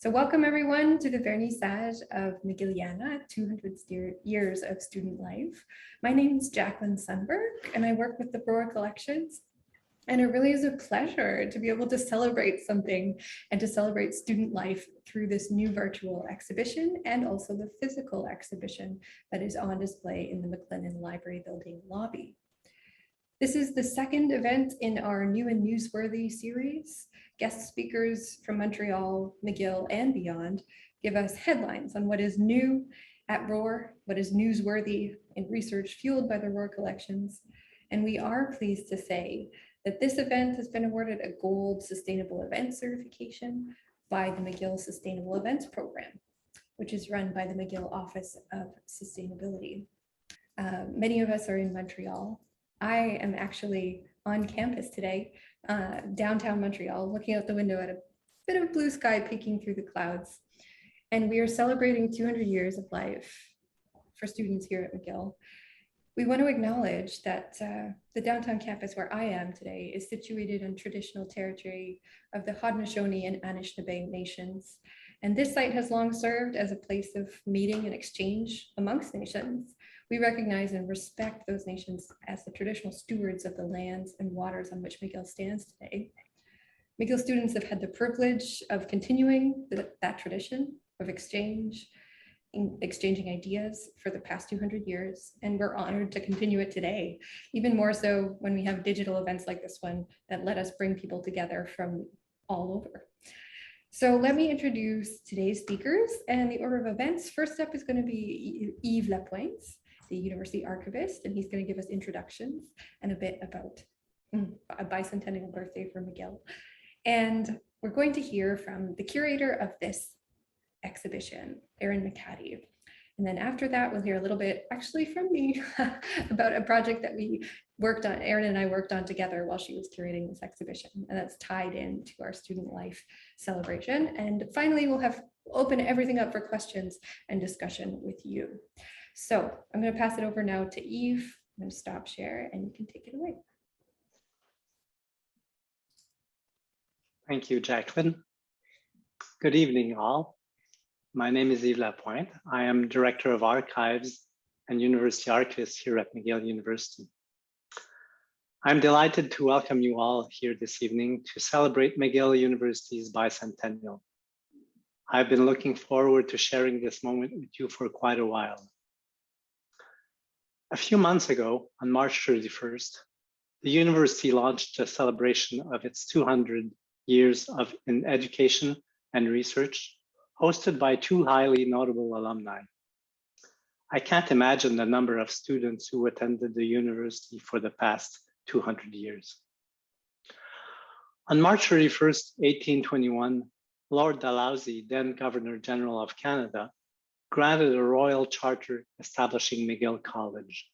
So welcome everyone to the Vernissage of McGilliana, 200 years of student life. My name is Jacquelyn Sundberg and I work with the ROAAr collections. And it really is a pleasure to be able to celebrate something and to celebrate student life through this new virtual exhibition and also the physical exhibition that is on display in the McLennan Library building lobby. This is the second event in our New and Newsworthy series. Guest speakers from Montreal, McGill, and beyond give us headlines on what is new at ROAAr, what is newsworthy in research fueled by the ROAAR collections. And we are pleased to say that this event has been awarded a Gold Sustainable Event certification by the McGill Sustainable Events Program, which is run by the McGill Office of Sustainability. Many of us are in Montreal. I am actually on campus today, downtown Montreal, looking out the window at a bit of blue sky peeking through the clouds. And we are celebrating 200 years of life for students here at McGill. We want to acknowledge that the downtown campus where I am today is situated on traditional territory of the Haudenosaunee and Anishinaabe nations. And this site has long served as a place of meeting and exchange amongst nations. We recognize and respect those nations as the traditional stewards of the lands and waters on which McGill stands today. McGill students have had the privilege of continuing that tradition of exchanging ideas for the past 200 years, and we're honored to continue it today, even more so when we have digital events like this one that let us bring people together from all over. So let me introduce today's speakers and the order of events. First up is going to be Yves Lapointe, the University Archivist, and he's going to give us introductions and a bit about a bicentennial birthday for McGill. And we're going to hear from the curator of this exhibition, Aeron MacHattie. And then after that, we'll hear a little bit actually from me about a project that we worked on, Aeron and I worked on together while she was curating this exhibition. And that's tied into our student life celebration. And finally, we'll open everything up for questions and discussion with you. So I'm going to pass it over now to Yves. I'm going to stop share and you can take it away. Thank you, Jacquelyn. Good evening, all. My name is Yves Lapointe. I am Director of Archives and University Archivist here at McGill University. I'm delighted to welcome you all here this evening to celebrate McGill University's bicentennial. I've been looking forward to sharing this moment with you for quite a while. A few months ago, on March 31st, the university launched a celebration of its 200 years in education and research, hosted by two highly notable alumni. I can't imagine the number of students who attended the university for the past 200 years. On March 31st, 1821, Lord Dalhousie, then Governor General of Canada, granted a royal charter establishing McGill College.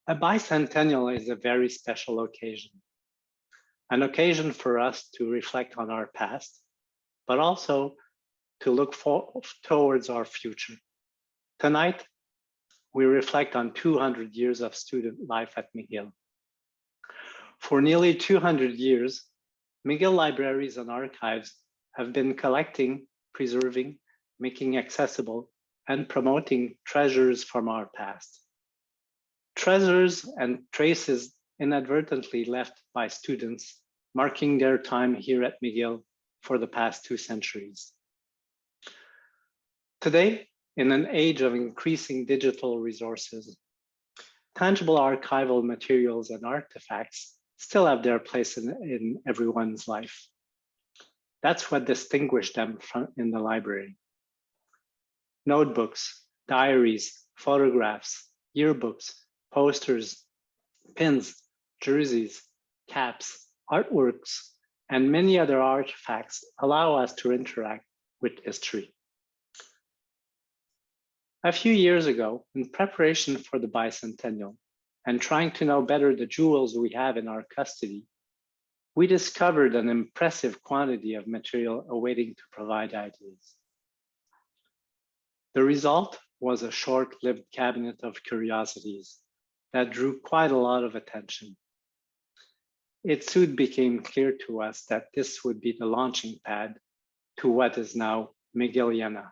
A bicentennial is a very special occasion, an occasion for us to reflect on our past, but also to look towards our future. Tonight, we reflect on 200 years of student life at McGill. For nearly 200 years, McGill libraries and archives have been collecting, preserving, making accessible, and promoting treasures from our past. Treasures and traces inadvertently left by students marking their time here at McGill for the past 2 centuries. Today, in an age of increasing digital resources, tangible archival materials and artifacts still have their place in everyone's life. That's what distinguished them in the library. Notebooks, diaries, photographs, yearbooks, posters, pins, jerseys, caps, artworks, and many other artifacts allow us to interact with history. A few years ago, in preparation for the bicentennial and trying to know better the jewels we have in our custody, we discovered an impressive quantity of material awaiting to provide ideas. The result was a short-lived cabinet of curiosities that drew quite a lot of attention. It soon became clear to us that this would be the launching pad to what is now McGilliana,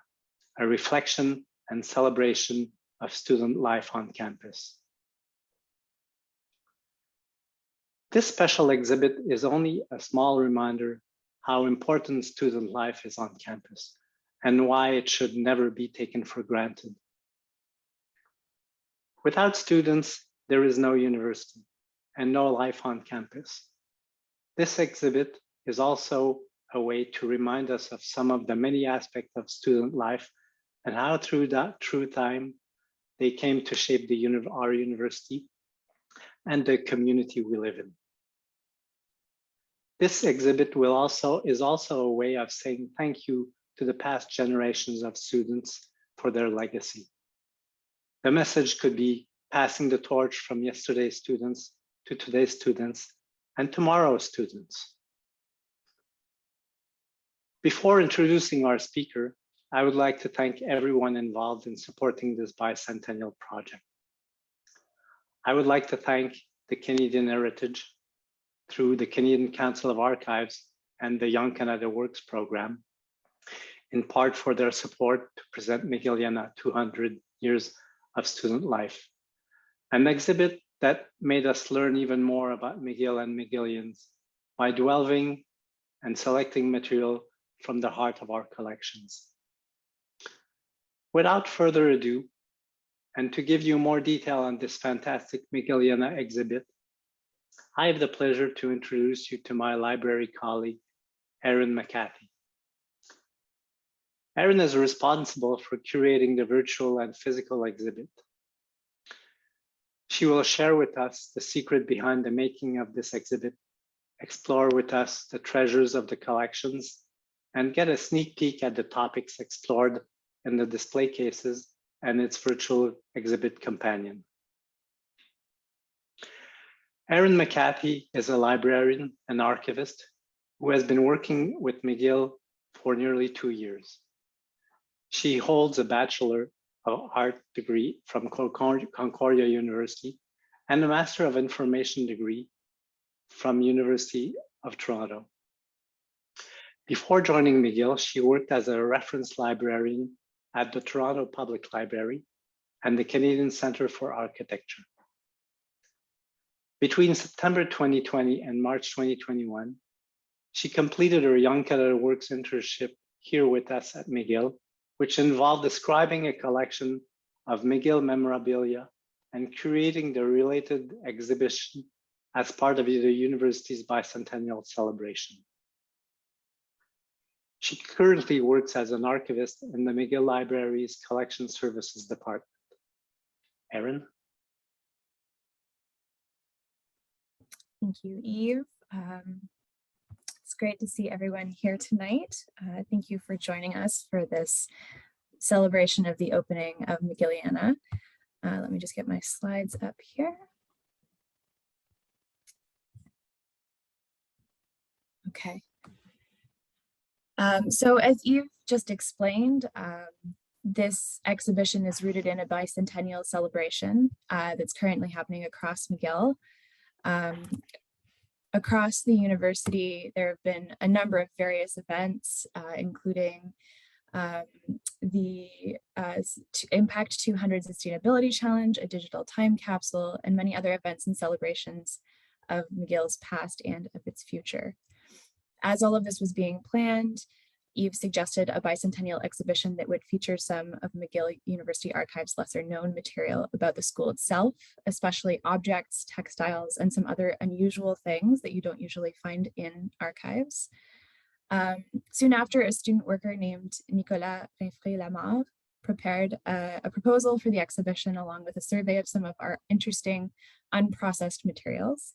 a reflection and celebration of student life on campus. This special exhibit is only a small reminder how important student life is on campus and why it should never be taken for granted. Without students, there is no university and no life on campus. This exhibit is also a way to remind us of some of the many aspects of student life and how through time, they came to shape our university and the community we live in. This exhibit is also a way of saying thank you to the past generations of students for their legacy. The message could be passing the torch from yesterday's students to today's students and tomorrow's students. Before introducing our speaker, I would like to thank everyone involved in supporting this bicentennial project. I would like to thank the Canadian Heritage through the Canadian Council of Archives and the Young Canada Works program, in part for their support to present McGilliana 200 years of student life, an exhibit that made us learn even more about McGill and McGillians by delving and selecting material from the heart of our collections. Without further ado, and to give you more detail on this fantastic McGilliana exhibit, I have the pleasure to introduce you to my library colleague, Aeron MacHattie. Aeron is responsible for curating the virtual and physical exhibit. She will share with us the secret behind the making of this exhibit, explore with us the treasures of the collections, and get a sneak peek at the topics explored in the display cases and its virtual exhibit companion. Aeron MacHattie is a librarian and archivist who has been working with McGill for nearly 2 years. She holds a Bachelor of Art degree from Concordia University and a Master of Information degree from University of Toronto. Before joining McGill, she worked as a reference librarian at the Toronto Public Library and the Canadian Centre for Architecture. Between September 2020 and March 2021, she completed her Young Canada Works internship here with us at McGill, which involved describing a collection of McGill memorabilia and curating the related exhibition as part of the university's bicentennial celebration. She currently works as an archivist in the McGill Library's Collection Services Department. Aeron? Thank you, Yves. It's great to see everyone here tonight. Thank you for joining us for this celebration of the opening of McGilliana. Let me just get my slides up here. Okay. So as Yves just explained, this exhibition is rooted in a bicentennial celebration that's currently happening across McGill. Across the university, there have been a number of various events, including the Impact 200 Sustainability Challenge, a digital time capsule, and many other events and celebrations of McGill's past and of its future. As all of this was being planned, Yves suggested a bicentennial exhibition that would feature some of McGill University Archives' lesser known material about the school itself, especially objects, textiles, and some other unusual things that you don't usually find in archives. Soon after, a student worker named Nicolas Lamar prepared a proposal for the exhibition along with a survey of some of our interesting unprocessed materials.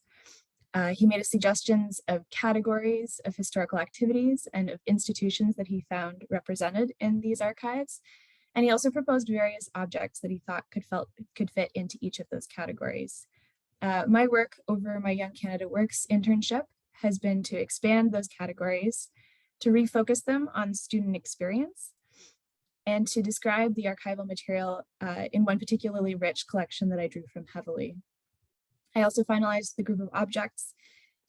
He made suggestions of categories of historical activities and of institutions that he found represented in these archives. And he also proposed various objects that he thought could fit into each of those categories. My work over my Young Canada Works internship has been to expand those categories, to refocus them on student experience, and to describe the archival material in one particularly rich collection that I drew from heavily. I also finalized the group of objects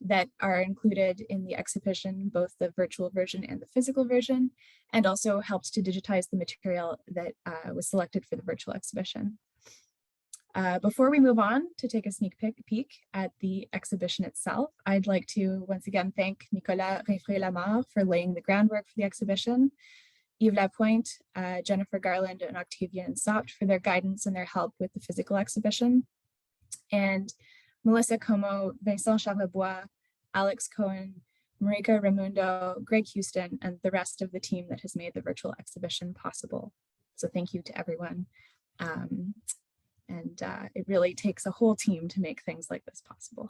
that are included in the exhibition, both the virtual version and the physical version, and also helped to digitize the material that was selected for the virtual exhibition. Before we move on to take a sneak peek at the exhibition itself, I'd like to once again thank Nicolas Rinfret-Lamarre for laying the groundwork for the exhibition, Yves Lapointe, Jennifer Garland, and Octavian Sopt for their guidance and their help with the physical exhibition, and Melissa Como, Vincent Charlebois, Alex Cohen, Marika Raimundo, Greg Houston, and the rest of the team that has made the virtual exhibition possible. So thank you to everyone. It really takes a whole team to make things like this possible.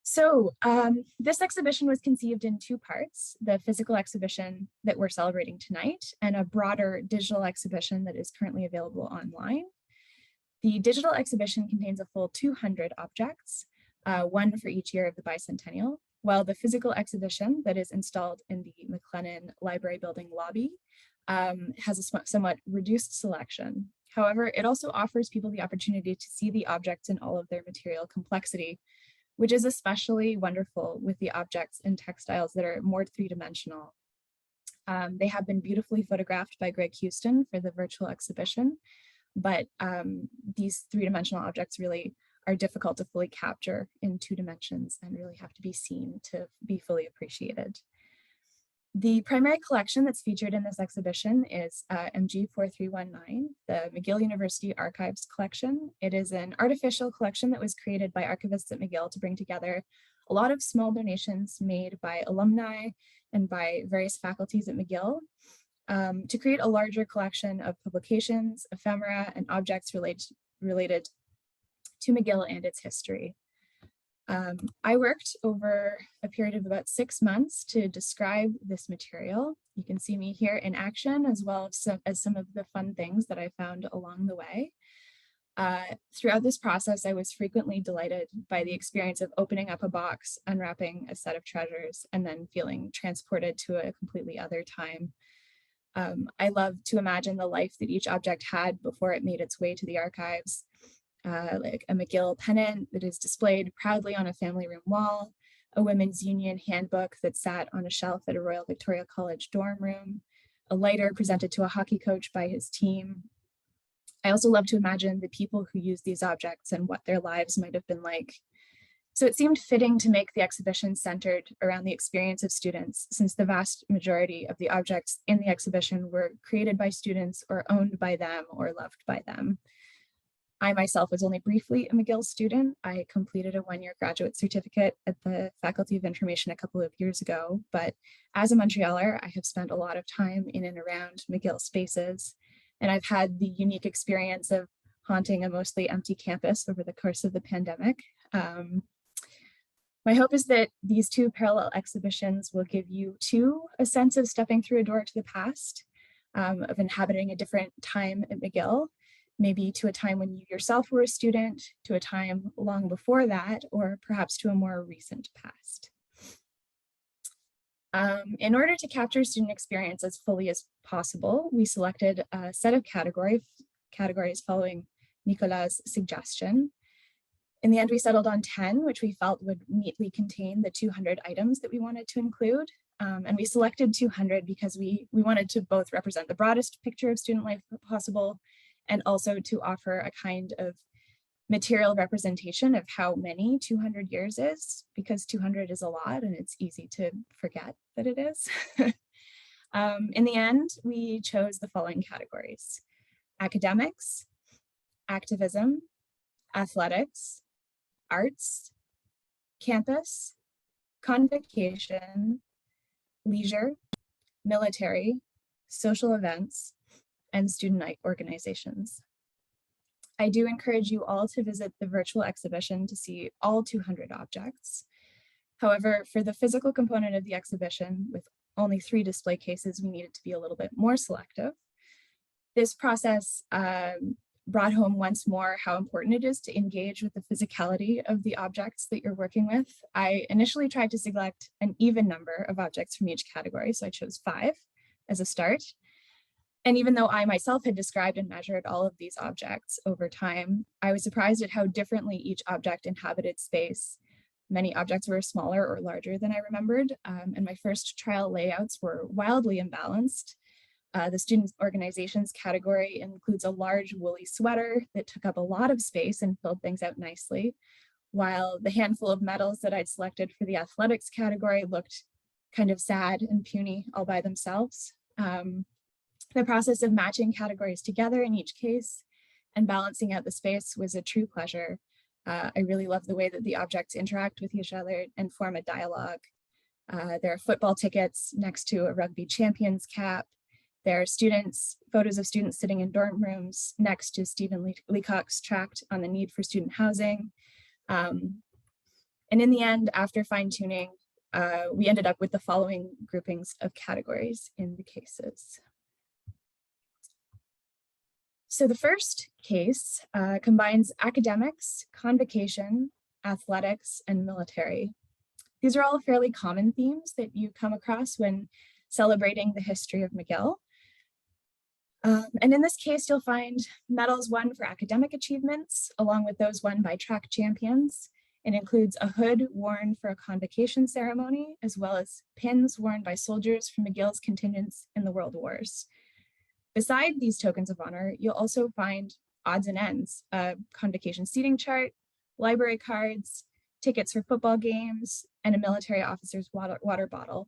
So this exhibition was conceived in two parts: the physical exhibition that we're celebrating tonight, and a broader digital exhibition that is currently available online. The digital exhibition contains a full 200 objects, one for each year of the bicentennial, while the physical exhibition that is installed in the McLennan Library Building lobby has a somewhat reduced selection. However, it also offers people the opportunity to see the objects in all of their material complexity, which is especially wonderful with the objects and textiles that are more three-dimensional. They have been beautifully photographed by Greg Houston for the virtual exhibition, but these three-dimensional objects really are difficult to fully capture in 2 dimensions and really have to be seen to be fully appreciated. The primary collection that's featured in this exhibition is MG 4319, the McGill University Archives collection. It is an artificial collection that was created by archivists at McGill to bring together a lot of small donations made by alumni and by various faculties at McGill to create a larger collection of publications, ephemera, and objects related to McGill and its history. I worked over a period of about 6 months to describe this material. You can see me here in action, as well as some of the fun things that I found along the way. Throughout this process, I was frequently delighted by the experience of opening up a box, unwrapping a set of treasures, and then feeling transported to a completely other time. I love to imagine the life that each object had before it made its way to the archives. Like a McGill pennant that is displayed proudly on a family room wall, a women's union handbook that sat on a shelf at a Royal Victoria College dorm room, a lighter presented to a hockey coach by his team. I also love to imagine the people who used these objects and what their lives might have been like. So it seemed fitting to make the exhibition centered around the experience of students, since the vast majority of the objects in the exhibition were created by students or owned by them or loved by them. I myself was only briefly a McGill student. I completed a 1-year graduate certificate at the Faculty of Information a couple of years ago, but as a Montrealer, I have spent a lot of time in and around McGill spaces, and I've had the unique experience of haunting a mostly empty campus over the course of the pandemic. My hope is that these 2 parallel exhibitions will give you too a sense of stepping through a door to the past, of inhabiting a different time at McGill, maybe to a time when you yourself were a student, to a time long before that, or perhaps to a more recent past. In order to capture student experience as fully as possible, we selected a set of categories following Nicolas' suggestion. In the end, we settled on 10, which we felt would neatly contain the 200 items that we wanted to include. And we selected 200 because we wanted to both represent the broadest picture of student life possible, and also to offer a kind of material representation of how many 200 years is, because 200 is a lot and it's easy to forget that it is. In the end, we chose the following categories: academics, activism, athletics, arts, campus, convocation, leisure, military, social events, and student organizations. I do encourage you all to visit the virtual exhibition to see all 200 objects. However, for the physical component of the exhibition, with only 3 display cases, we needed to be a little bit more selective. This process brought home once more how important it is to engage with the physicality of the objects that you're working with. I initially tried to select an even number of objects from each category, so I chose 5 as a start. And even though I myself had described and measured all of these objects over time, I was surprised at how differently each object inhabited space Many objects were smaller or larger than I remembered, and my first trial layouts were wildly imbalanced. The student organizations category includes a large woolly sweater that took up a lot of space and filled things out nicely, while the handful of medals that I'd selected for the athletics category looked kind of sad and puny all by themselves. The process of matching categories together in each case and balancing out the space was a true pleasure. I really love the way that the objects interact with each other and form a dialogue. There are football tickets next to a rugby champions cap. There are photos of students sitting in dorm rooms next to Stephen Leacock's tract on the need for student housing. And in the end, after fine tuning, we ended up with the following groupings of categories in the cases. So the first case combines academics, convocation, athletics, and military. These are all fairly common themes that you come across when celebrating the history of McGill. And in this case, you'll find medals won for academic achievements, along with those won by track champions. It includes a hood worn for a convocation ceremony, as well as pins worn by soldiers from McGill's contingents in the World Wars. Beside these tokens of honor, you'll also find odds and ends, a convocation seating chart, library cards, tickets for football games, and a military officer's water bottle.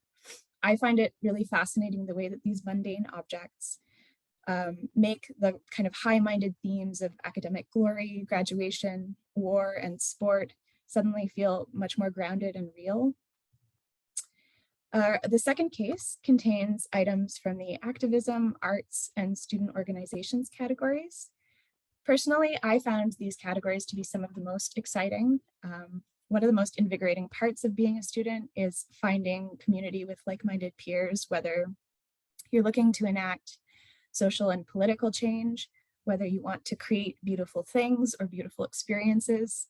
I find it really fascinating the way that these mundane objects make the kind of high-minded themes of academic glory, graduation, war, and sport suddenly feel much more grounded and real. The second case contains items from the activism, arts, and student organizations categories. Personally, I found these categories to be some of the most exciting. One of the most invigorating parts of being a student is finding community with like-minded peers, whether you're looking to enact social and political change, whether you want to create beautiful things or beautiful experiences,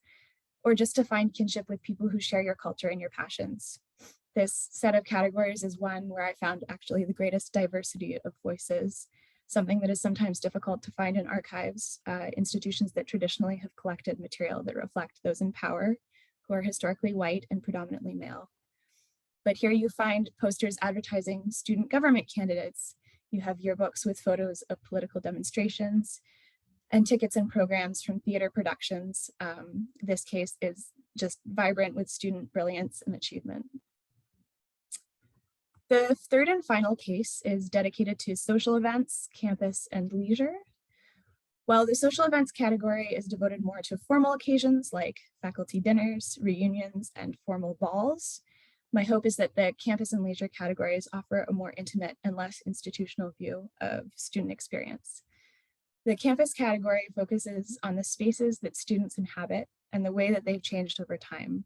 or just to find kinship with people who share your culture and your passions. This set of categories is one where I found actually the greatest diversity of voices, something that is sometimes difficult to find in archives, institutions that traditionally have collected material that reflect those in power, who are historically white and predominantly male. But here you find posters advertising student government candidates. You have yearbooks with photos of political demonstrations and tickets and programs from theater productions. This case is just vibrant with student brilliance and achievement. The third and final case is dedicated to social events, campus, and leisure. While the social events category is devoted more to formal occasions like faculty dinners, reunions, and formal balls, my hope is that the campus and leisure categories offer a more intimate and less institutional view of student experience. The campus category focuses on the spaces that students inhabit and the way that they've changed over time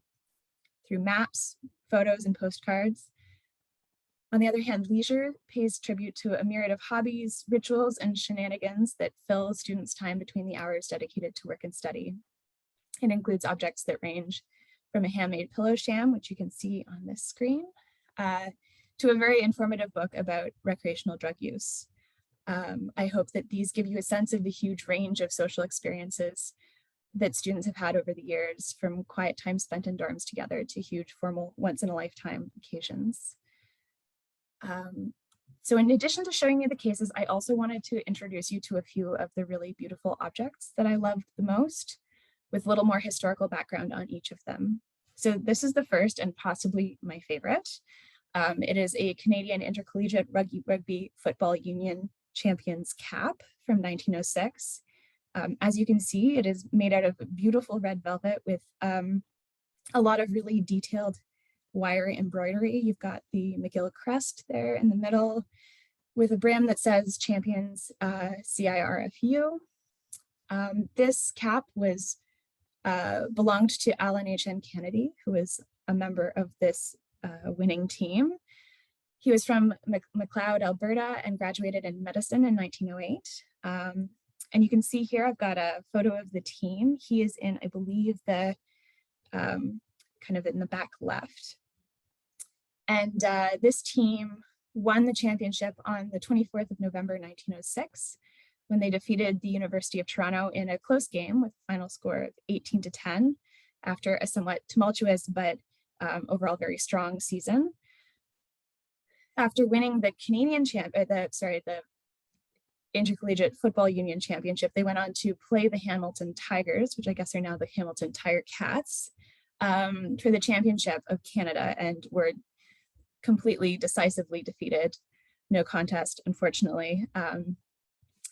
through maps, photos, and postcards. On the other hand, leisure pays tribute to a myriad of hobbies, rituals, and shenanigans that fill students' time between the hours dedicated to work and study. It includes objects that range from a handmade pillow sham, which you can see on this screen, to a very informative book about recreational drug use. I hope that these give you a sense of the huge range of social experiences that students have had over the years, from quiet time spent in dorms together to huge formal once-in-a-lifetime occasions. So in addition to showing you the cases, I also wanted to introduce you to a few of the really beautiful objects that I loved the most, with a little more historical background on each of them. So this is the first and possibly my favorite. It is a Canadian Intercollegiate Rugby Football Union Champions cap from 1906. As you can see, it is made out of beautiful red velvet with a lot of really detailed wire embroidery. You've got the McGill crest there in the middle with a brim that says Champions CIRFU. This cap was belonged to Alan H.N. Kennedy, who was a member of this winning team. He was from McLeod, Alberta, and graduated in medicine in 1908. And you can see here, I've got a photo of the team. He is in, I believe, the kind of in the back left. And this team won the championship on the 24th of November, 1906, when they defeated the University of Toronto in a close game with a final score of 18-10 after a somewhat tumultuous but overall very strong season. After winning the the Intercollegiate Football Union Championship, they went on to play the Hamilton Tigers, which I guess are now the Hamilton Tiger Cats, for the championship of Canada, and were completely decisively defeated. No contest, unfortunately.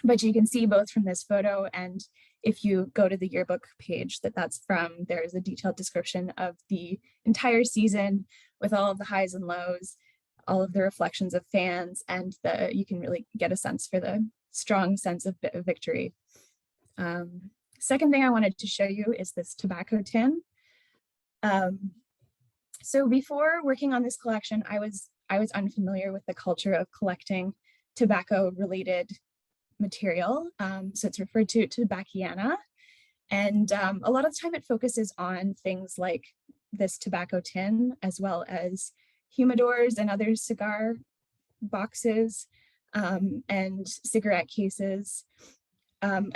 But you can see both from this photo, and if you go to the yearbook page that's from, there's a detailed description of the entire season with all of the highs and lows, all of the reflections of fans, and you can really get a sense for the strong sense of victory. Second thing I wanted to show you is this tobacco tin. So before working on this collection, I was unfamiliar with the culture of collecting tobacco related material. So it's referred to Mccathy. And a lot of the time it focuses on things like this tobacco tin, as well as humidors and other cigar boxes and cigarette cases.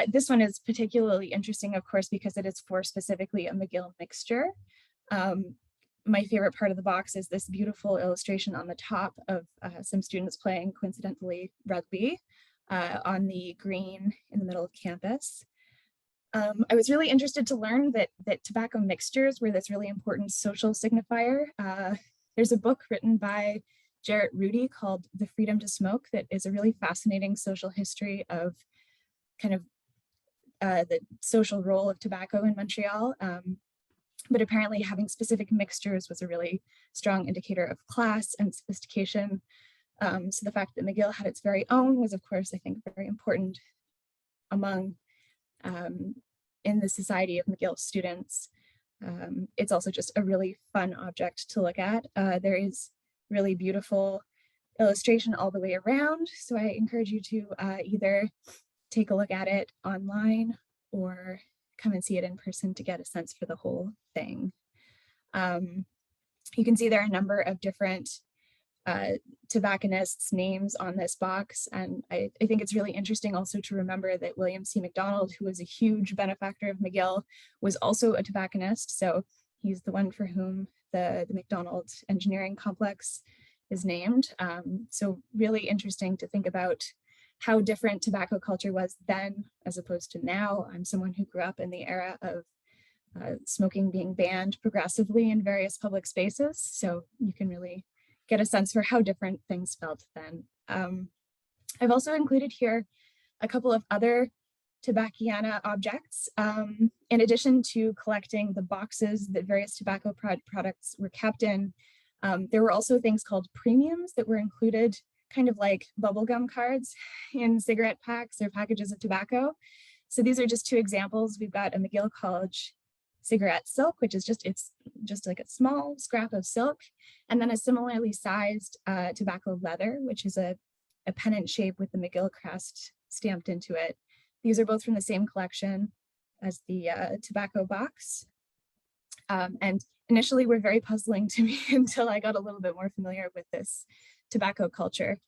This one is particularly interesting, of course, because it is for specifically a McGill mixture. My favorite part of the box is this beautiful illustration on the top of some students playing, coincidentally, rugby on the green in the middle of campus. I was really interested to learn that tobacco mixtures were this really important social signifier. There's a book written by Jarrett Rudy called The Freedom to Smoke that is a really fascinating social history of kind of the social role of tobacco in Montreal. But apparently having specific mixtures was a really strong indicator of class and sophistication. So the fact that McGill had its very own was, of course, I think, very important among in the society of McGill students. It's also just a really fun object to look at. There is really beautiful illustration all the way around. So I encourage you to either take a look at it online or come and see it in person to get a sense for the whole thing. You can see there are a number of different tobacconists' names on this box. And I think it's really interesting also to remember that William C. McDonald, who was a huge benefactor of McGill, was also a tobacconist. So he's the one for whom the McDonald Engineering Complex is named. So really interesting to think about how different tobacco culture was then as opposed to now. I'm someone who grew up in the era of smoking being banned progressively in various public spaces. So you can really get a sense for how different things felt then. I've also included here a couple of other Tobacconiana objects. In addition to collecting the boxes that various tobacco products were kept in, there were also things called premiums that were included, kind of like bubblegum cards in cigarette packs or packages of tobacco. So these are just two examples. We've got a McGill College cigarette silk, which is it's just like a small scrap of silk, and then a similarly sized tobacco leather, which is a pennant shape with the McGill crest stamped into it. These are both from the same collection as the tobacco box. And initially were very puzzling to me until I got a little bit more familiar with this tobacco culture.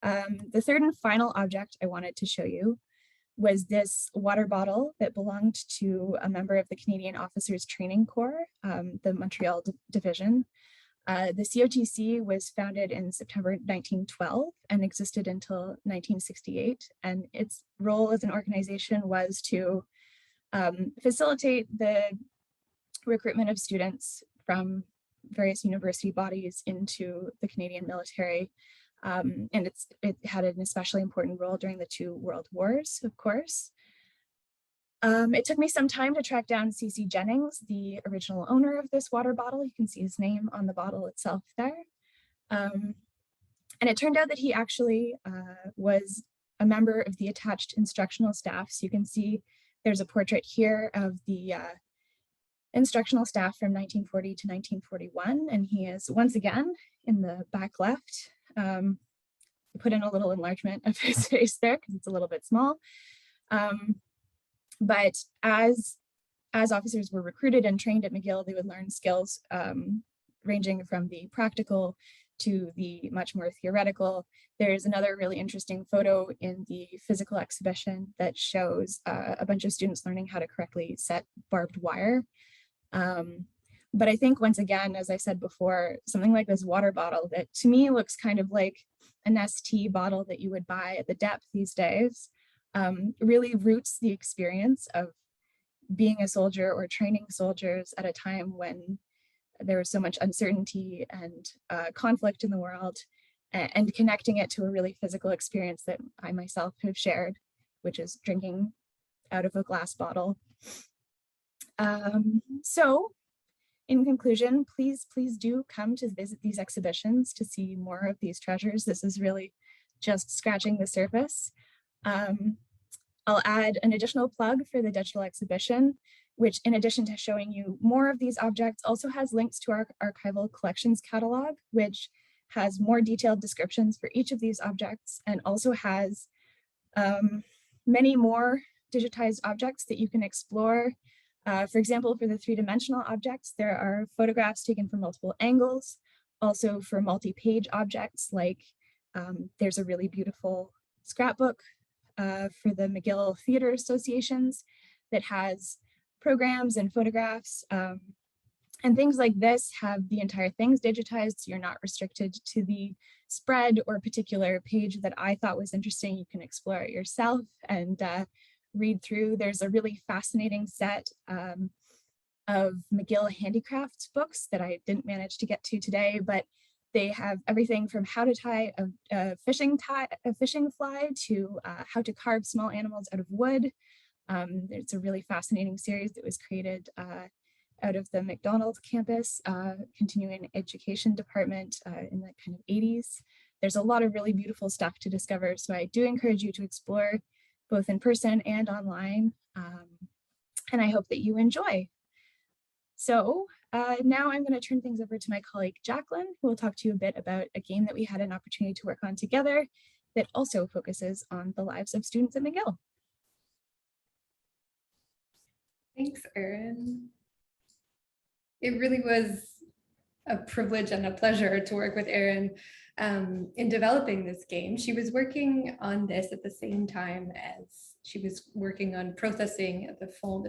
The third and final object I wanted to show you was this water bottle that belonged to a member of the Canadian Officers Training Corps, the Montreal division. The COTC was founded in September 1912 and existed until 1968. And its role as an organization was to facilitate the recruitment of students from various university bodies into the Canadian military. And it had an especially important role during the two world wars, of course. It took me some time to track down C.C. Jennings, the original owner of this water bottle. You can see his name on the bottle itself there. And it turned out that he actually was a member of the attached instructional staff. So you can see there's a portrait here of the instructional staff from 1940 to 1941. And he is once again in the back left. Put in a little enlargement of his face there because it's a little bit small. But as officers were recruited and trained at McGill, they would learn skills ranging from the practical to the much more theoretical. There's another really interesting photo in the physical exhibition that shows a bunch of students learning how to correctly set barbed wire. But I think once again, as I said before, something like this water bottle that to me looks kind of like an ST bottle that you would buy at the Depth these days, really roots the experience of being a soldier or training soldiers at a time when there was so much uncertainty and conflict in the world, and connecting it to a really physical experience that I myself have shared, which is drinking out of a glass bottle. So in conclusion, please do come to visit these exhibitions to see more of these treasures. This is really just scratching the surface. I'll add an additional plug for the digital exhibition, which in addition to showing you more of these objects, also has links to our archival collections catalog, which has more detailed descriptions for each of these objects, and also has many more digitized objects that you can explore. For example, for the three-dimensional objects, there are photographs taken from multiple angles. Also for multi-page objects, like there's a really beautiful scrapbook for the McGill Theater Associations that has programs and photographs. And things like this have the entire things digitized, so you're not restricted to the spread or particular page that I thought was interesting. You can explore it yourself and read through. There's a really fascinating set of McGill Handicraft books that I didn't manage to get to today, but they have everything from how to tie a fishing fly to how to carve small animals out of wood. It's a really fascinating series that was created out of the McDonald campus, continuing education department in the kind of 80s. There's a lot of really beautiful stuff to discover. So I do encourage you to explore both in person and online. And I hope that you enjoy. So now I'm going to turn things over to my colleague Jacquelyn, who will talk to you a bit about a game that we had an opportunity to work on together that also focuses on the lives of students at McGill. Thanks, Aeron. It really was a privilege and a pleasure to work with Aeron in developing this game. She was working on this at the same time as she was working on processing the film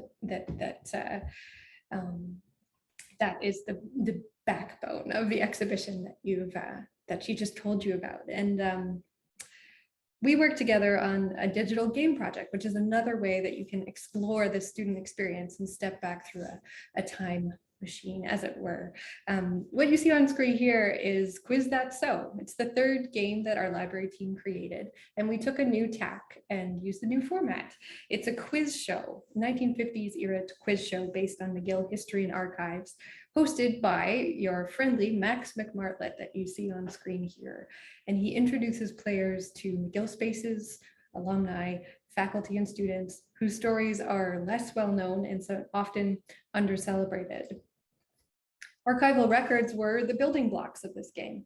that is the backbone of the exhibition that she just told you about. And we worked together on a digital game project, which is another way that you can explore the student experience and step back through a time machine, as it were. What you see on screen here is Quiz That So. It's the third game that our library team created, and we took a new tack and used a new format. It's a quiz show, 1950s era quiz show based on McGill history and archives, hosted by your friendly Max McMartlet that you see on screen here. And he introduces players to McGill spaces, alumni, faculty and students whose stories are less well known and so often under-celebrated. Archival records were the building blocks of this game,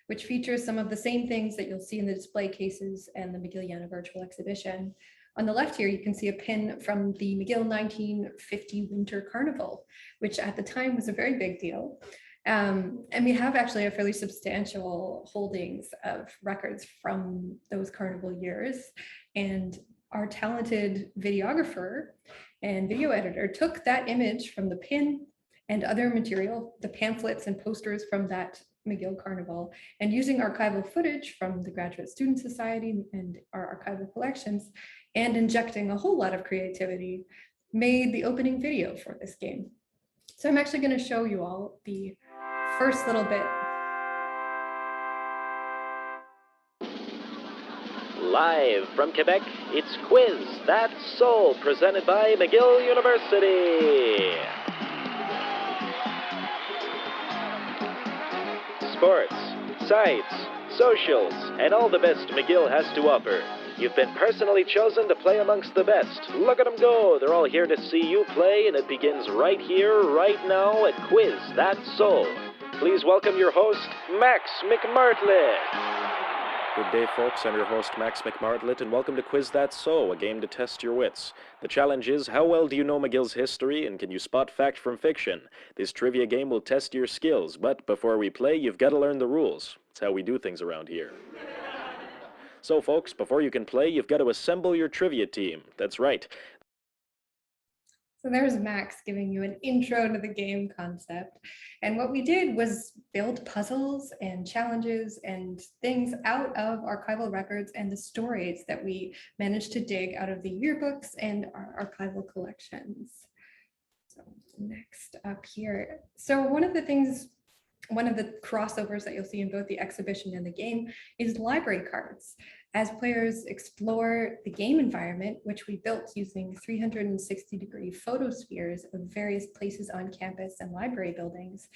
which features some of the same things that you'll see in the display cases and the McGilliana virtual exhibition. On the left here, you can see a pin from the McGill 1950 Winter Carnival, which at the time was a very big deal. And we have actually a fairly substantial holdings of records from those carnival years. And our talented videographer and video editor took that image from the pin and other material, the pamphlets and posters from that McGill Carnival, and using archival footage from the Graduate Student Society and our archival collections, and injecting a whole lot of creativity, made the opening video for this game. So I'm actually going to show you all the first little bit. Live from Quebec, it's Quiz That So, presented by McGill University. Sports, sites, socials, and all the best McGill has to offer. You've been personally chosen to play amongst the best. Look at them go. They're all here to see you play, and it begins right here, right now at Quiz That So. Please welcome your host, Max McMartlet. Good day, folks. I'm your host, Max McMartlet, and welcome to Quiz That So, a game to test your wits. The challenge is, how well do you know McGill's history, and can you spot fact from fiction? This trivia game will test your skills, but before we play, you've got to learn the rules. It's how we do things around here. So, folks, before you can play, you've got to assemble your trivia team. That's right. So there's Max giving you an intro to the game concept. And what we did was build puzzles and challenges and things out of archival records and the stories that we managed to dig out of the yearbooks and our archival collections. So next up here. So one of the crossovers that you'll see in both the exhibition and the game is library cards. As players explore the game environment, which we built using 360-degree photospheres of various places on campus and library buildings,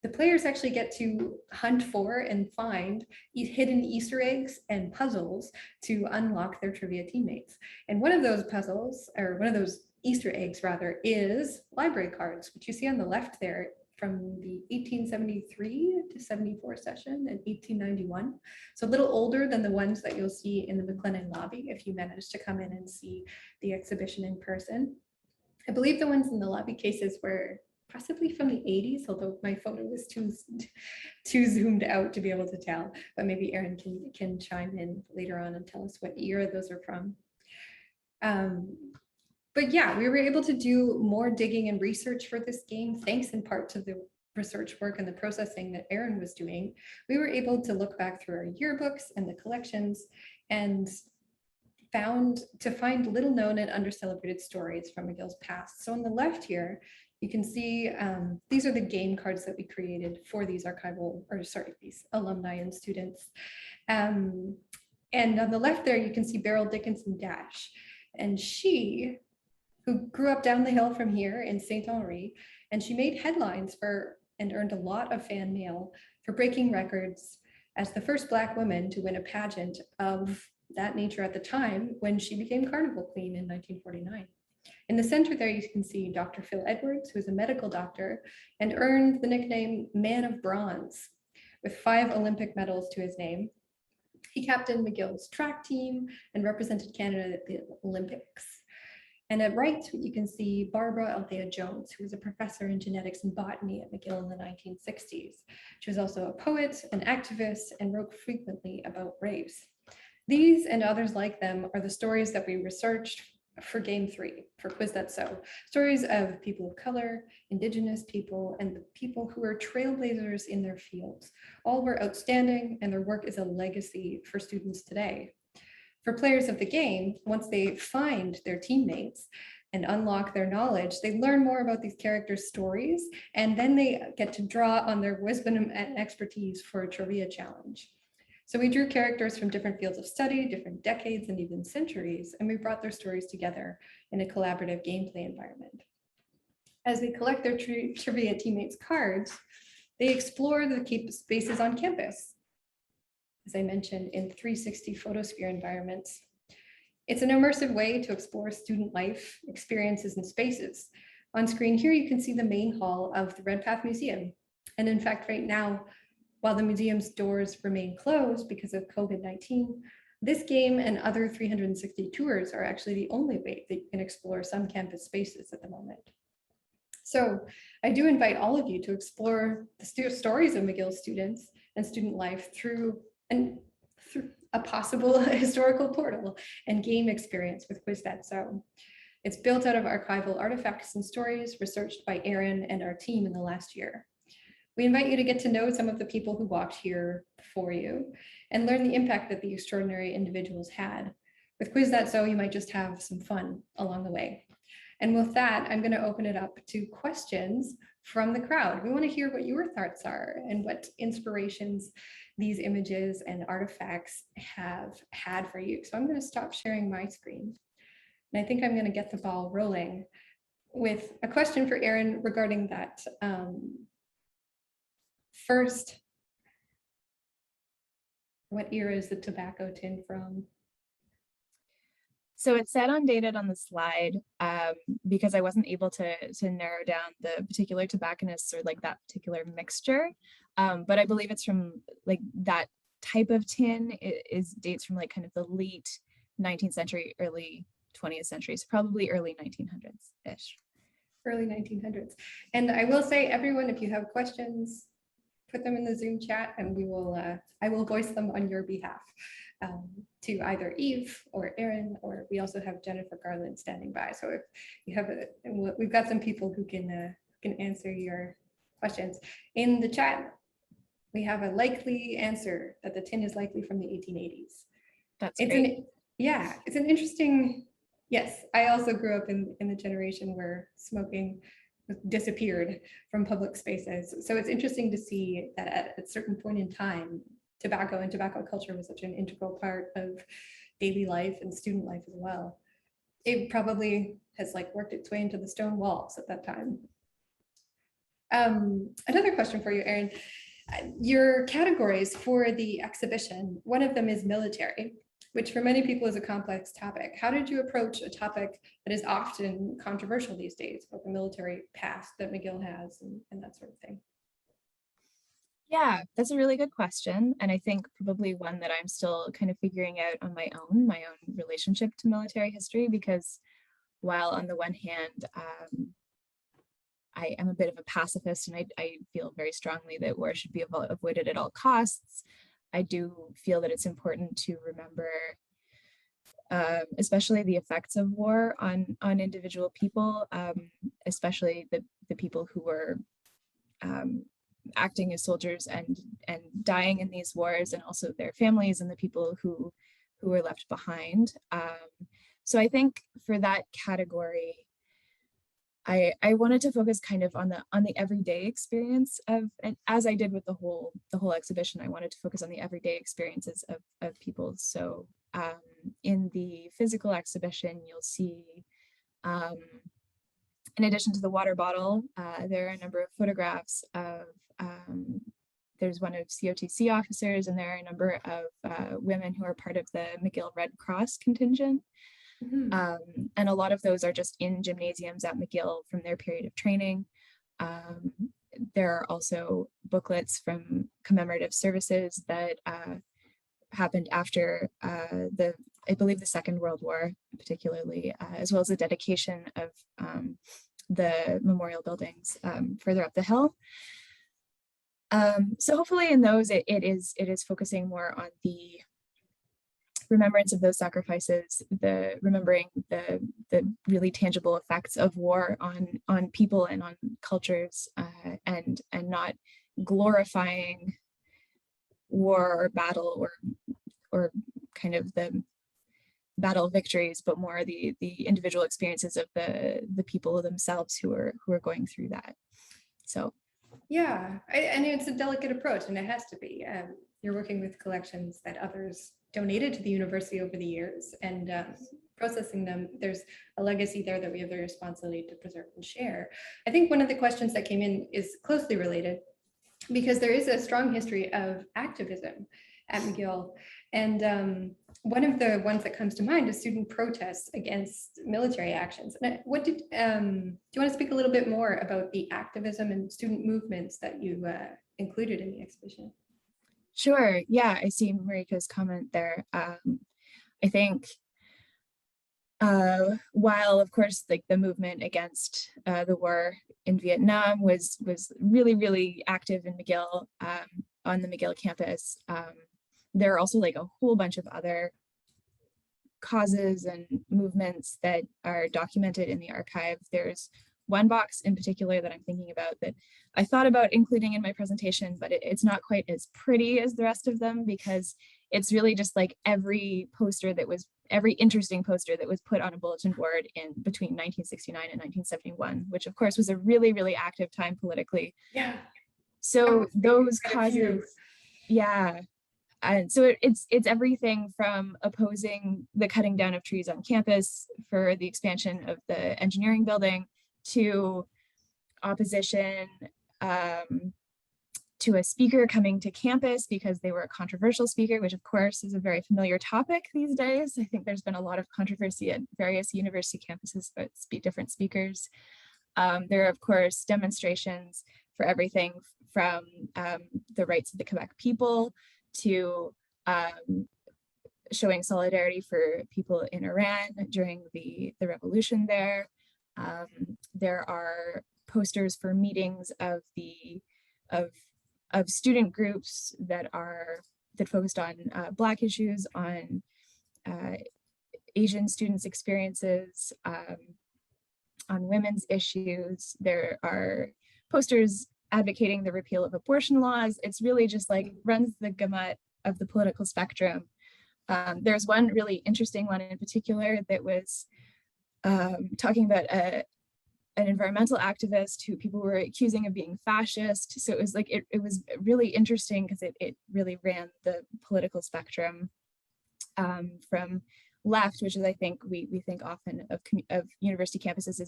the players actually get to hunt for and find hidden Easter eggs and puzzles to unlock their trivia teammates. And one of those puzzles, or one of those Easter eggs rather, is library cards, which you see on the left there, from the 1873 to 74 session and 1891. So a little older than the ones that you'll see in the McLennan lobby if you manage to come in and see the exhibition in person. I believe the ones in the lobby cases were possibly from the 80s, although my photo is too zoomed out to be able to tell, but maybe Aeron can chime in later on and tell us what year those are from. But yeah, we were able to do more digging and research for this game, thanks in part to the research work and the processing that Aeron was doing. We were able to look back through our yearbooks and the collections and find little known and under-celebrated stories from McGill's past. So on the left here, you can see these are the game cards that we created for these these alumni and students. And on the left there, you can see Beryl Dickinson Dash. And she, who grew up down the hill from here in St. Henri, and she made headlines and earned a lot of fan mail for breaking records as the first Black woman to win a pageant of that nature at the time when she became Carnival Queen in 1949. In the center there, you can see Dr. Phil Edwards, who is a medical doctor and earned the nickname Man of Bronze with 5 Olympic medals to his name. He captained McGill's track team and represented Canada at the Olympics. And at right, you can see Barbara Althea Jones, who was a professor in genetics and botany at McGill in the 1960s. She was also a poet, an activist, and wrote frequently about race. These and others like them are the stories that we researched for Game 3, for Quiz That So. Stories of people of color, Indigenous people, and the people who are trailblazers in their fields. All were outstanding, and their work is a legacy for students today. For players of the game, once they find their teammates and unlock their knowledge, they learn more about these characters' stories, and then they get to draw on their wisdom and expertise for a trivia challenge. So we drew characters from different fields of study, different decades, and even centuries, and we brought their stories together in a collaborative gameplay environment. As they collect their trivia teammates' cards, they explore the spaces on campus, as I mentioned, in 360 photosphere environments. It's an immersive way to explore student life, experiences, and spaces. On screen here, you can see the main hall of the Redpath Museum. And in fact, right now, while the museum's doors remain closed because of COVID-19, this game and other 360 tours are actually the only way that you can explore some campus spaces at the moment. So I do invite all of you to explore the stories of McGill students and student life through a possible historical portal and game experience with Quiz That So. It's built out of archival artifacts and stories researched by Aeron and our team in the last year. We invite you to get to know some of the people who walked here before you and learn the impact that the extraordinary individuals had. With Quiz That So, you might just have some fun along the way. And with that, I'm going to open it up to questions from the crowd. We want to hear what your thoughts are and what inspirations these images and artifacts have had for you. So I'm going to stop sharing my screen. And I think I'm going to get the ball rolling with a question for Aeron regarding that. First, what era is the tobacco tin from? So it said undated on the slide because I wasn't able to narrow down the particular tobacconists or like that particular mixture. But I believe it's from like that type of tin dates from like kind of the late 19th century, early 20th century, so probably early 1900s-ish. Early 1900s. And I will say, everyone, if you have questions, put them in the Zoom chat, and we will. I will voice them on your behalf to either Yves or Aeron, or we also have Jennifer Garland standing by. So if you have we've got some people who can answer your questions in the chat. We have a likely answer that the tin is likely from the 1880s. That's great. It's an interesting. Yes, I also grew up in the generation where smoking disappeared from public spaces. So it's interesting to see that at a certain point in time, tobacco and tobacco culture was such an integral part of daily life and student life as well. It probably has worked its way into the stone walls at that time. Another question for you, Aeron. Your categories for the exhibition, one of them is military, which for many people is a complex topic. How did you approach a topic that is often controversial these days about the military past that McGill has and that sort of thing? Yeah, that's a really good question. And I think probably one that I'm still kind of figuring out on my own relationship to military history, because while on the one hand, I am a bit of a pacifist and I feel very strongly that war should be avoided at all costs, I do feel that it's important to remember especially the effects of war on individual people, especially the people who were acting as soldiers and dying in these wars, and also their families and the people who were left behind. So I think for that category, I wanted to focus kind of on the everyday experience of, and as I did with the whole exhibition, I wanted to focus on the everyday experiences of people. So in the physical exhibition, you'll see, in addition to the water bottle, there are a number of photographs of, there's one of COTC officers, and there are a number of women who are part of the McGill Red Cross contingent. Mm-hmm. And a lot of those are just in gymnasiums at McGill from their period of training. There are also booklets from commemorative services that happened after I believe the Second World War, particularly, as well as the dedication of the memorial buildings further up the hill. So hopefully in those, it is focusing more on the remembrance of those sacrifices, the remembering the really tangible effects of war on people and on cultures, and not glorifying war or battle or kind of the battle victories, but more the individual experiences of the people themselves who are going through that. So yeah, and it's a delicate approach, and it has to be. You're working with collections that others donated to the university over the years, and processing them. There's a legacy there that we have the responsibility to preserve and share. I think one of the questions that came in is closely related, because there is a strong history of activism at McGill. And one of the ones that comes to mind is student protests against military actions. And do you want to speak a little bit more about the activism and student movements that you included in the exhibition? Sure. Yeah, I see Marika's comment there. I think while of course the movement against the war in Vietnam was really, really active in McGill, on the McGill campus, there are also a whole bunch of other causes and movements that are documented in the archive. There's one box in particular that I'm thinking about that I thought about including in my presentation, but it's not quite as pretty as the rest of them, because it's really just every interesting poster that was put on a bulletin board in between 1969 and 1971, which of course was a really, really active time politically. Yeah. So those causes, yeah. And so it's everything from opposing the cutting down of trees on campus for the expansion of the engineering building, to opposition to a speaker coming to campus because they were a controversial speaker, which of course is a very familiar topic these days. I think there's been a lot of controversy at various university campuses about different speakers. There are of course demonstrations for everything from the rights of the Quebec people to showing solidarity for people in Iran during the revolution there. There are posters for meetings of student groups that focused on Black issues, on Asian students' experiences, on women's issues. There are posters advocating the repeal of abortion laws. It's really just like runs the gamut of the political spectrum. There's one really interesting one in particular that was talking about an environmental activist who people were accusing of being fascist. So it was like, it was really interesting because it really ran the political spectrum from left, which is, I think, we think often of university campuses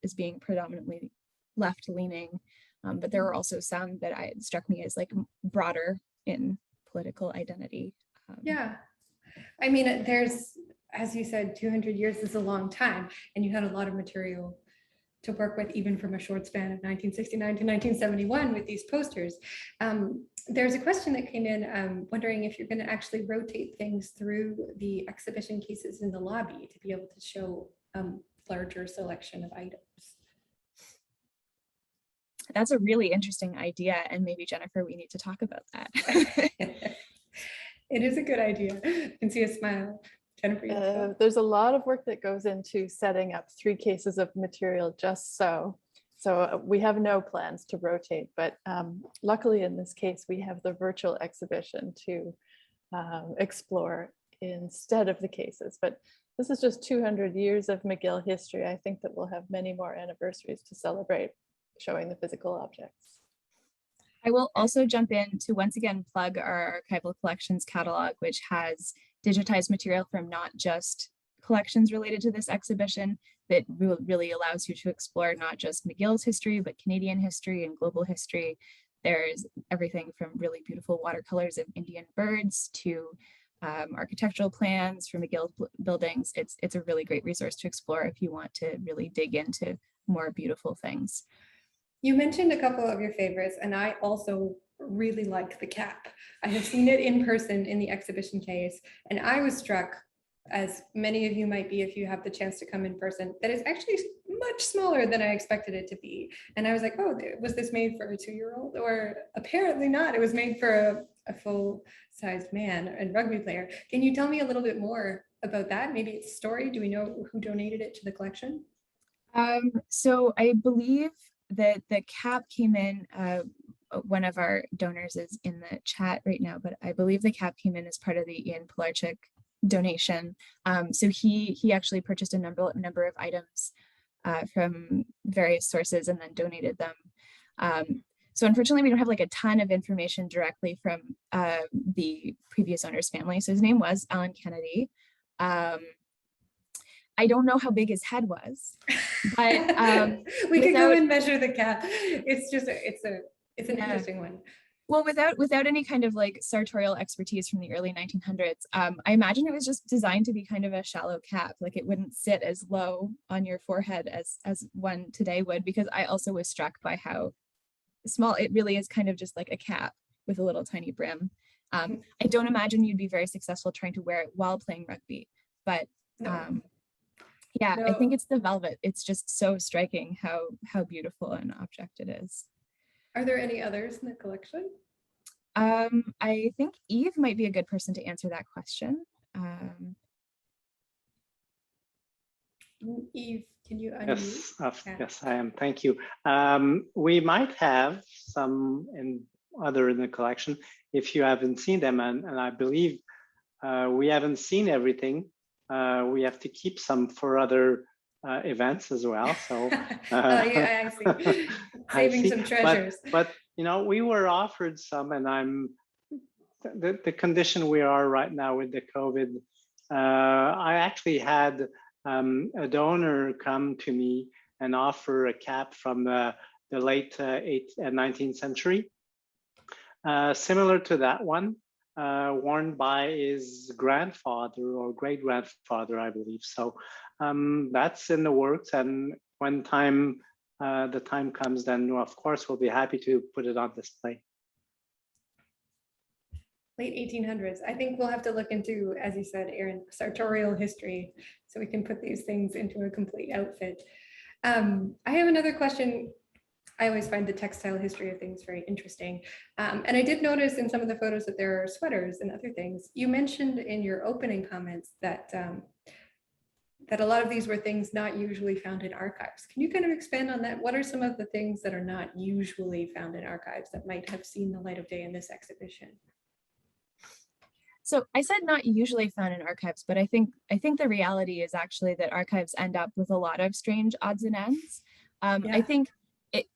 as being predominantly left leaning. But there were also some that struck me as like broader in political identity. Yeah, I mean, there's, as you said, 200 years is a long time, and you had a lot of material to work with, even from a short span of 1969 to 1971 with these posters. There's a question that came in wondering if you're going to actually rotate things through the exhibition cases in the lobby to be able to show a larger selection of items. That's a really interesting idea, and maybe Jennifer, we need to talk about that. It is a good idea. I can see a smile. Jennifer, there's a lot of work that goes into setting up 3 cases of material just so. So we have no plans to rotate, but luckily in this case, we have the virtual exhibition to explore instead of the cases. But this is just 200 years of McGill history. I think that we'll have many more anniversaries to celebrate showing the physical objects. I will also jump in to once again plug our archival collections catalog, which has digitized material from not just collections related to this exhibition, that really allows you to explore not just McGill's history, but Canadian history and global history. There's everything from really beautiful watercolors of Indian birds to architectural plans for McGill buildings. It's a really great resource to explore if you want to really dig into more beautiful things. You mentioned a couple of your favorites, and I also really like the cap. I have seen it in person in the exhibition case, and I was struck, as many of you might be if you have the chance to come in person, that it's actually much smaller than I expected it to be. And I was like, oh, was this made for a 2-year-old? Or apparently not. It was made for a full-sized man and rugby player. Can you tell me a little bit more about that? Maybe it's a story. Do we know who donated it to the collection? So I believe that the cap came in, one of our donors is in the chat right now, but I believe the cap came in as part of the Ian Pilarczyk donation. So he actually purchased a number of items from various sources and then donated them. So unfortunately, we don't have like a ton of information directly from the previous owner's family. So his name was Aeron MacHattie. I don't know how big his head was, but we can go and measure the cap. It's just it's an interesting one. Well, without any kind of like sartorial expertise from the early 1900s, I imagine it was just designed to be kind of a shallow cap. Like it wouldn't sit as low on your forehead as one today would, because I also was struck by how small it really is, kind of just like a cap with a little tiny brim. I don't imagine you'd be very successful trying to wear it while playing rugby, but yeah, no. I think it's the velvet. It's just so striking how beautiful an object it is. Are there any others in the collection? I think Yves might be a good person to answer that question. Yves, can you unmute? Yes, I am. Thank you. We might have some other in the collection if you haven't seen them, and I believe we haven't seen everything. We have to keep some for other events as well. So yeah, I see. Saving some treasures. But you know, we were offered some, and the condition we are right now with the COVID. I actually had a donor come to me and offer a cap from the late 19th century, similar to that one. Worn by his grandfather or great grandfather, I believe. So that's in the works, and when the time comes, then of course we'll be happy to put it on display. Late 1800s. I think we'll have to look into, as you said, Aeron, sartorial history, so we can put these things into a complete outfit. I have another question. I always find the textile history of things very interesting. And I did notice in some of the photos that there are sweaters and other things. You mentioned in your opening comments that that a lot of these were things not usually found in archives. Can you kind of expand on that? What are some of the things that are not usually found in archives that might have seen the light of day in this exhibition? So I said not usually found in archives, but I think the reality is actually that archives end up with a lot of strange odds and ends. I think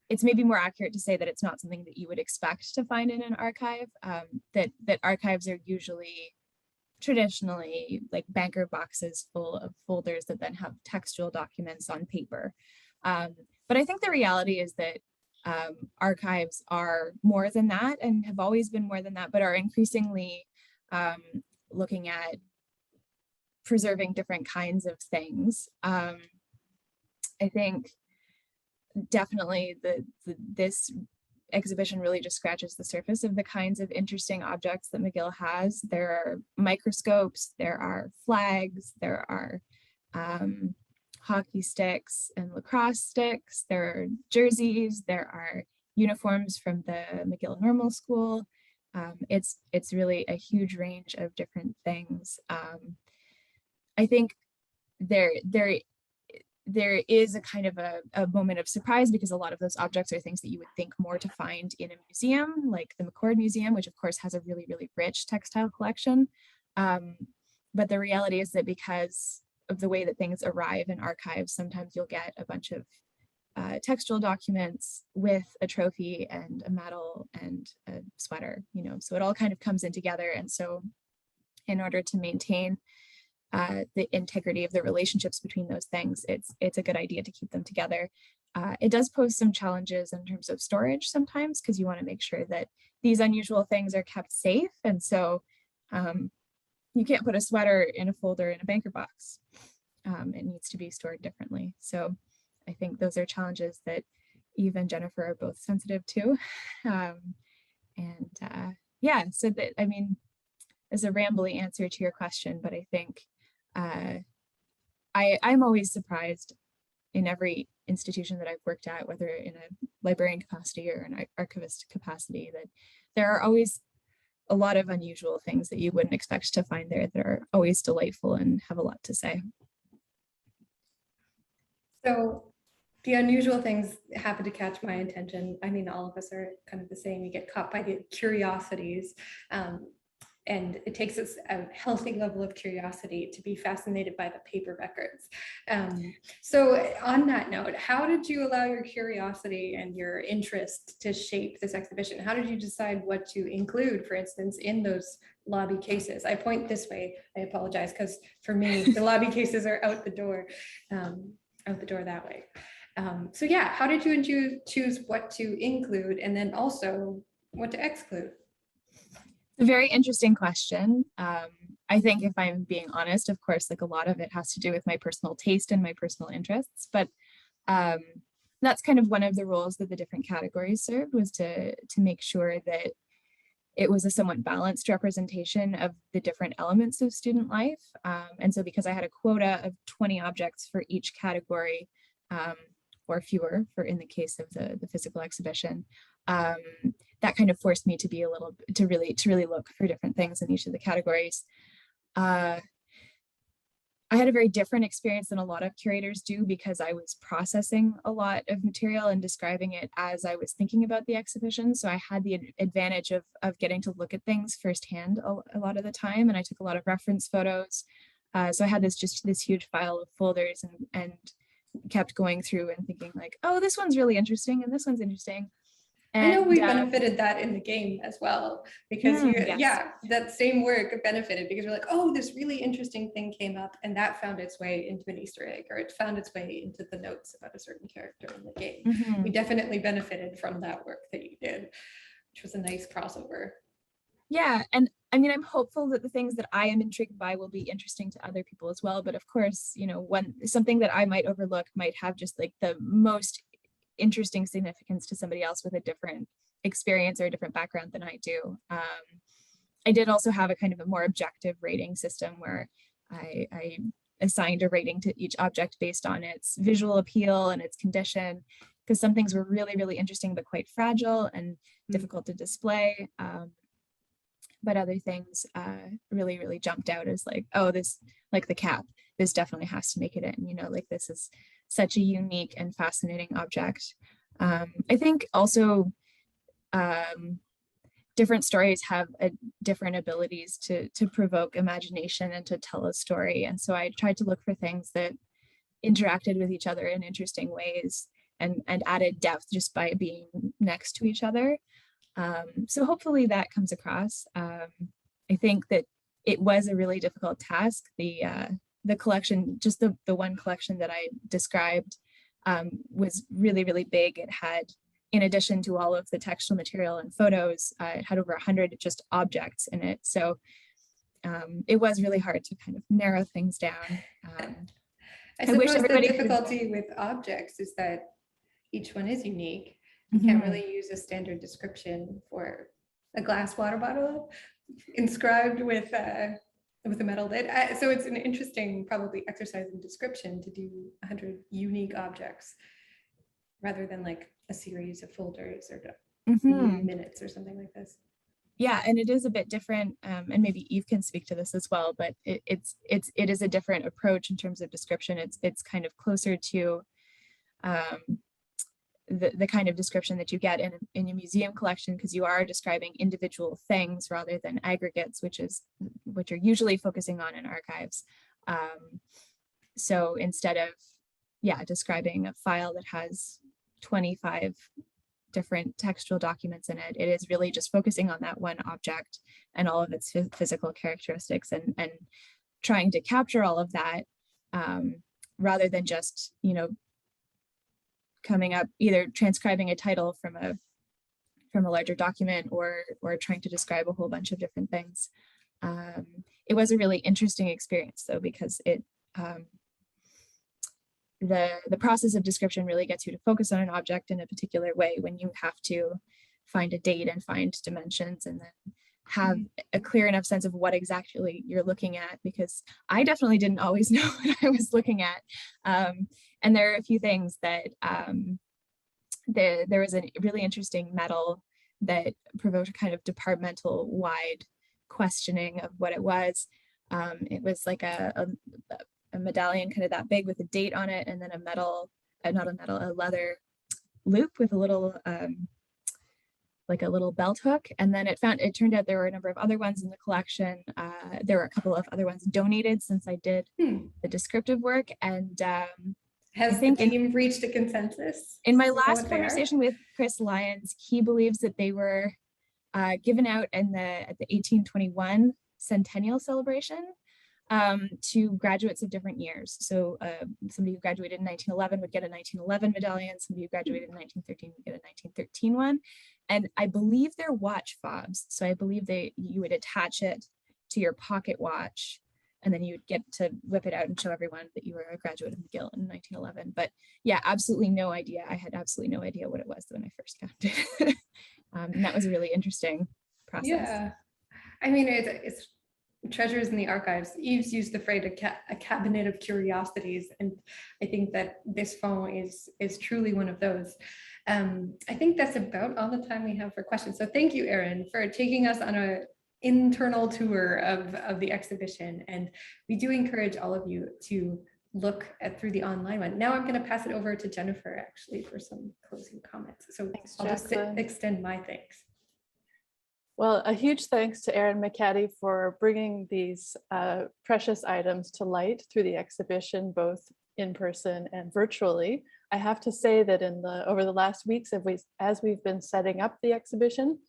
it's maybe more accurate to say that it's not something that you would expect to find in an archive, that archives are usually traditionally like banker boxes full of folders that then have textual documents on paper. But I think the reality is that archives are more than that and have always been more than that, but are increasingly looking at preserving different kinds of things. I think definitely this exhibition really just scratches the surface of the kinds of interesting objects that McGill has. There are microscopes, there are flags, there are hockey sticks and lacrosse sticks, there are jerseys, there are uniforms from the McGill Normal School. It's really a huge range of different things. I think there is a kind of a moment of surprise because a lot of those objects are things that you would think more to find in a museum, like the McCord Museum, which of course has a really, really rich textile collection. But the reality is that because of the way that things arrive in archives, sometimes you'll get a bunch of textual documents with a trophy and a medal and a sweater, so it all kind of comes in together. And so in order to maintain the integrity of the relationships between those things, it's a good idea to keep them together. It does pose some challenges in terms of storage sometimes, because you want to make sure that these unusual things are kept safe. And so you can't put a sweater in a folder in a banker box. It needs to be stored differently. So I think those are challenges that Yves and Jennifer are both sensitive to. Yeah, so that, I mean, is a rambly answer to your question, but I think I'm always surprised in every institution that I've worked at, whether in a librarian capacity or an archivist capacity, that there are always a lot of unusual things that you wouldn't expect to find there that are always delightful and have a lot to say. So the unusual things happen to catch my attention. I mean, all of us are kind of the same. We get caught by the curiosities. And it takes us a healthy level of curiosity to be fascinated by the paper records. So on that note, how did you allow your curiosity and your interest to shape this exhibition? How did you decide what to include, for instance, in those lobby cases? I point this way, I apologize, because for me, the lobby cases are out the door that way. So yeah, how did you choose what to include and then also what to exclude? A very interesting question. I think if I'm being honest, of course, like a lot of it has to do with my personal taste and my personal interests, but that's kind of one of the roles that the different categories served, was to make sure that it was a somewhat balanced representation of the different elements of student life. And so because I had a quota of 20 objects for each category, or fewer for in the case of the physical exhibition, that kind of forced me to be to really look for different things in each of the categories. I had a very different experience than a lot of curators do, because I was processing a lot of material and describing it as I was thinking about the exhibition. So I had the advantage of getting to look at things firsthand a lot of the time, and I took a lot of reference photos. So I had this huge file of folders and kept going through and thinking like, oh, this one's really interesting and this one's interesting. And, I know we benefited that in the game as well, because that same work benefited because we're like, oh, this really interesting thing came up and that found its way into an Easter egg, or it found its way into the notes about a certain character in the game. We definitely benefited from that work that you did, which was a nice crossover. Yeah, and I mean, I'm hopeful that the things that I am intrigued by will be interesting to other people as well. But of course, something that I might overlook might have just like the most interesting significance to somebody else with a different experience or a different background than I do. I did also have a kind of a more objective rating system where I assigned a rating to each object based on its visual appeal and its condition. because some things were really, really interesting, but quite fragile and difficult to display. But other things really, really jumped out as like, oh, this, like the cap, this definitely has to make it in, you know, like this is such a unique and fascinating object. I think also different stories have different abilities to provoke imagination and to tell a story. And so I tried to look for things that interacted with each other in interesting ways and added depth just by being next to each other. So hopefully that comes across. I think that it was a really difficult task. The collection, just the one collection that I described, was really, really big. It had, in addition to all of the textual material and photos, it had over 100 just objects in it. So it was really hard to kind of narrow things down. I suppose the difficulty with objects is that each one is unique. You can't really use a standard description for a glass water bottle inscribed with a metal lid. So it's an interesting, probably, exercise in description to do 100 unique objects rather than like a series of folders or minutes or something like this. Yeah, and it is a bit different, and maybe Yves can speak to this as well, but it is a different approach in terms of description. It's kind of closer to the kind of description that you get in a museum collection, because you are describing individual things rather than aggregates, which you're usually focusing on in archives. So instead of, describing a file that has 25 different textual documents in it, it is really just focusing on that one object and all of its physical characteristics and trying to capture all of that, rather than just, coming up, either transcribing a title from a larger document or trying to describe a whole bunch of different things. It was a really interesting experience though, because the process of description really gets you to focus on an object in a particular way when you have to find a date and find dimensions and then have a clear enough sense of what exactly you're looking at, because I definitely didn't always know what I was looking at. And there are a few things that there was a really interesting medal that provoked a kind of departmental wide questioning of what it was. It was like a medallion kind of that big with a date on it, and then a leather loop with a little like a little belt hook. And then it turned out there were a number of other ones in the collection. There were a couple of other ones donated since I did the descriptive work. And has the team reached a consensus? In my last conversation with Chris Lyons, he believes that they were given out at the 1821 centennial celebration to graduates of different years. So somebody who graduated in 1911 would get a 1911 medallion. Somebody who graduated in 1913 would get a 1913 one. And I believe they're watch fobs. So I believe you would attach it to your pocket watch, and then you would get to whip it out and show everyone that you were a graduate of McGill in 1911. But yeah, absolutely no idea. I had absolutely no idea what it was when I first found it. And that was a really interesting process. Yeah, I mean, it's treasures in the archives. Yves used the phrase a cabinet of curiosities, and I think that this phone is truly one of those. I think that's about all the time we have for questions. So thank you, Aeron, for taking us on an internal tour of the exhibition. And we do encourage all of you to look through the online one. Now I'm going to pass it over to Jennifer, actually, for some closing comments. So thanks, I'll just extend my thanks. Well, a huge thanks to Aeron MacHattie for bringing these precious items to light through the exhibition, both in person and virtually. I have to say that over the last weeks, as we've been setting up the exhibition,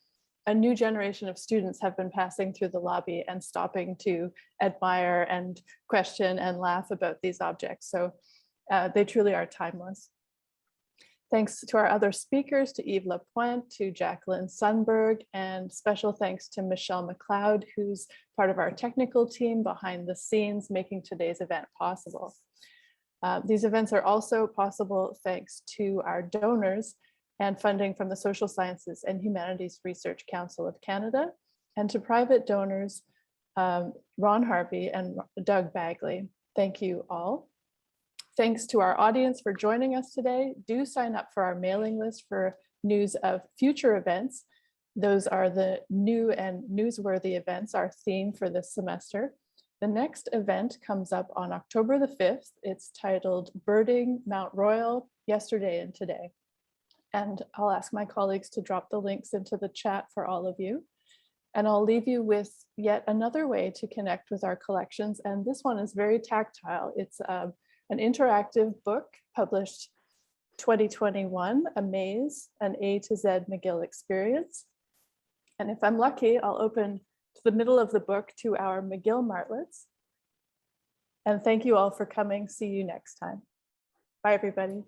a new generation of students have been passing through the lobby and stopping to admire and question and laugh about these objects. So they truly are timeless. Thanks to our other speakers, to Yves Lapointe, to Jacquelyn Sundberg, and special thanks to Michelle McLeod, who's part of our technical team behind the scenes making today's event possible. These events are also possible thanks to our donors and funding from the Social Sciences and Humanities Research Council of Canada, and to private donors, Ron Harvey and Doug Bagley. Thank you all. Thanks to our audience for joining us today. Do sign up for our mailing list for news of future events. Those are the new and newsworthy events, our theme for this semester. The next event comes up on October the 5th. It's titled Birding Mount Royal, Yesterday and Today. And I'll ask my colleagues to drop the links into the chat for all of you. And I'll leave you with yet another way to connect with our collections. And this one is very tactile. It's an interactive book published 2021, A Maze, an A to Z McGill experience. And if I'm lucky, I'll open to the middle of the book to our McGill martlets. And thank you all for coming. See you next time. Bye, everybody.